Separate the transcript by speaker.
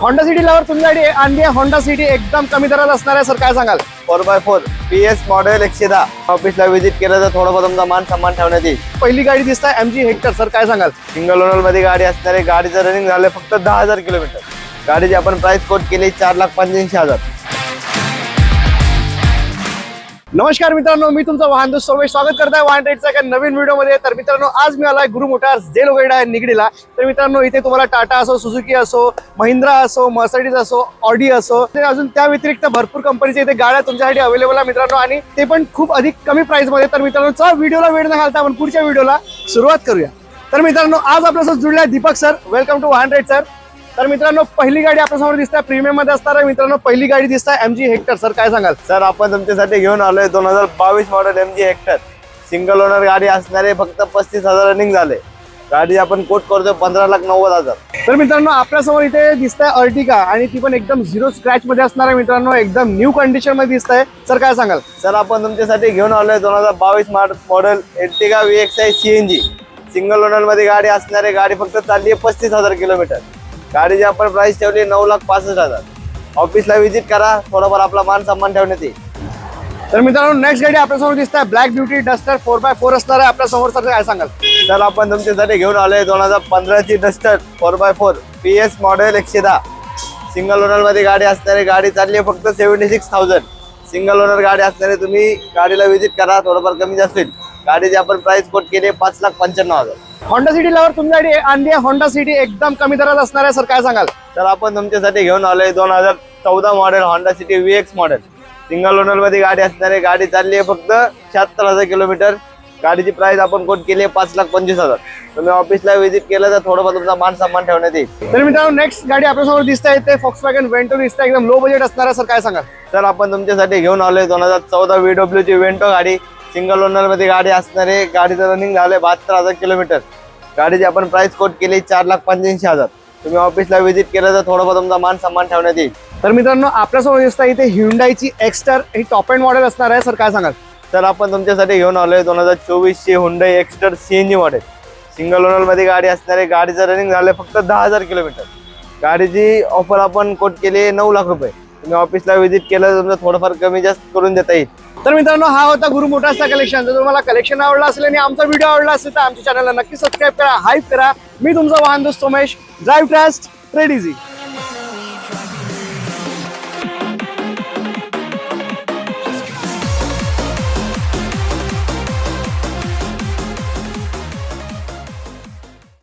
Speaker 1: Honda city lover तुमच्यासाठी आणली आहे होंडा सिटी एकदम कमी दरात असणार आहे सर, काय सांगाल?
Speaker 2: 4x4 PS मॉडेल 110 ऑफिसला व्हिजिट केलं तर थोडंफार तुमचा मान सन्मान ठेवण्यात येईल.
Speaker 1: पहिली गाडी दिसत आहे MG हेक्टर सर, काय सांगाल?
Speaker 2: सिंगल ओनर मध्ये गाडी असणार आहे. गाडीचं रनिंग झालं फक्त 10,000 किलोमीटर. गाडीची आपण प्राइस कोट केली 4,85,000.
Speaker 1: नमस्कार मित्रांनो, मी तुमचा वाहन दोस्त सोमेश स्वागत करताय वाहन रेटचा एका नवीन व्हिडिओमध्ये. तर मित्रांनो, आज मी आलाय गुरु मोटार्स जे लोकेटेड आहे निगडीला. तर मित्रांनो, इथे तुम्हाला टाटा असो, सुझुकी असो, महिंद्रा असो, मर्सिडीज असो, ऑडी असो, अजून त्या व्यतिरिक्त भरपूर कंपनीच्या इथे गाड्या तुमच्यासाठी अवेलेबल आहे मित्रांनो, आणि ते पण खूप अधिक कमी प्राइस मध्ये. तर मित्रांनो, व्हिडिओला वेळ न घालता आपण पुढच्या व्हिडिओला सुरुवात करूया. तर मित्रांनो, आज आपल्यासोबत जुळले दीपक सर. वेलकम टू वाहन रेट सर. तर मित्रांनो, पहिली गाडी आपल्यासमोर दिसते प्रीमियम मध्ये असणार आहे मित्रांनो. पहिली गाडी दिसत आहे MG हेक्टर सर, काय सांगाल?
Speaker 2: सर, आपण तुमच्यासाठी घेऊन आलोय 2022 model MG hectare. Single owner गाडी असणार आहे. फक्त 35,000 रनिंग झाले. गाडी आपण कोट करतोय 15,90,000.
Speaker 1: तर मित्रांनो, आपल्यासमोर इथे दिसत आहे अर्टिगा, आणि ती पण एकदम झिरो स्क्रॅच मध्ये असणार आहे मित्रांनो. एकदम न्यू कंडिशन मध्ये दिसत आहे सर, काय सांगाल?
Speaker 2: सर, आपण तुमच्यासाठी घेऊन आलोय 2022 model Ertiga VXi CNG. Single owner मध्ये गाडी असणार आहे. गाडी फक्त चालली आहे 35,000 किलोमीटर. गाडीची आपण प्राइस ठेवली 9,65,000. ऑफिसला व्हिजिट करा, थोडाफार आपला मान सन्मान ठेवण्यात येईल.
Speaker 1: तर मित्रांनो, नेक्स्ट गाडी आपल्यासमोर दिसत आहे ब्लॅक ब्युटी डस्टर 4x4 असणार आहे आपल्यासमोर सर, काय सांगाल?
Speaker 2: सर, आपण तुमच्यासाठी घेऊन आलोय 2015 ची duster 4x4 PS model 110. Single owner मध्ये गाडी असणार आहे. गाडी चालली आहे फक्त 76,000. सिंगल ओनर गाडी असणार आहे. तुम्ही गाडीला व्हिजिट करा, थोडंफार कमी जास्त होईल. गाडीची आपण प्राइस कोट केली 5,95,000.
Speaker 1: होंडा सिटी लवर तुमच्यासाठी आणली आहे होंडा सिटी एकदम कमी दरात असणार आहे सर, काय सांगाल?
Speaker 2: तर आपण तुमच्यासाठी घेऊन आलोय 2014 model Honda city VX model. Single owner मध्ये गाडी असणार आहे. गाडी चालली आहे फक्त 76,000 किलोमीटर. गाडीची प्राइस आपण कोट केली 5,25,000. तुम्ही ऑफिसला व्हिजिट केलं तर थोडंफार तुमचा मान सन्मान ठेवण्यात येईल.
Speaker 1: तर मित्रांनो, नेक्स्ट गाडी आपल्यासमोर दिसत आहे ते Volkswagen Vento दिसत आहे. एकदम लो बजेट असणार आहे सर, काय सांगाल?
Speaker 2: सर, आपण तुमच्यासाठी घेऊन आलोय 2014 VW ची वेंटो गाडी. सिंगल ओनर मध्ये गाडी असणार आहे. गाडीचं रनिंग झालंय 72,000 किलोमीटर. गाडीची आपण प्राइस कोट केली 4,85,000. तुम्ही ऑफिसला व्हिजिट केलं तर थोडंफार तुमचा मान सन्मान ठेवण्यात येईल.
Speaker 1: तर मित्रांनो, आपल्यासमोर दिसत आहे इथे Hyundaiची Exter, ही टॉप एंड मॉडेल असणार आहे सर, काय सांगाल?
Speaker 2: सर, आपण तुमच्यासाठी घेऊन आलोय 2024 ची Hyundai Exter CNG model. Single owner मध्ये गाडी असणार आहे. गाडीचं रनिंग झालंय फक्त 10,000 किलोमीटर. गाडीची ऑफर आपण कोट केली 9 लाख रुपये. तुम्ही ऑफिसला व्हिजिट केलं तर तुमचं थोडंफार कमी जास्त करून देता येईल.
Speaker 1: तर मित्रांनो, हा होता गुरु मोटार्सचा कलेक्शन. जर तुम्हाला कलेक्शन आवडला असेल आणि आमचा व्हिडिओ आवडला असेल तर आमच्या चॅनलला नक्की सबस्क्राईब करा, हाईप करा. मी तुमचा वाहन दोस्त Somesh. Drive trust, trade easy.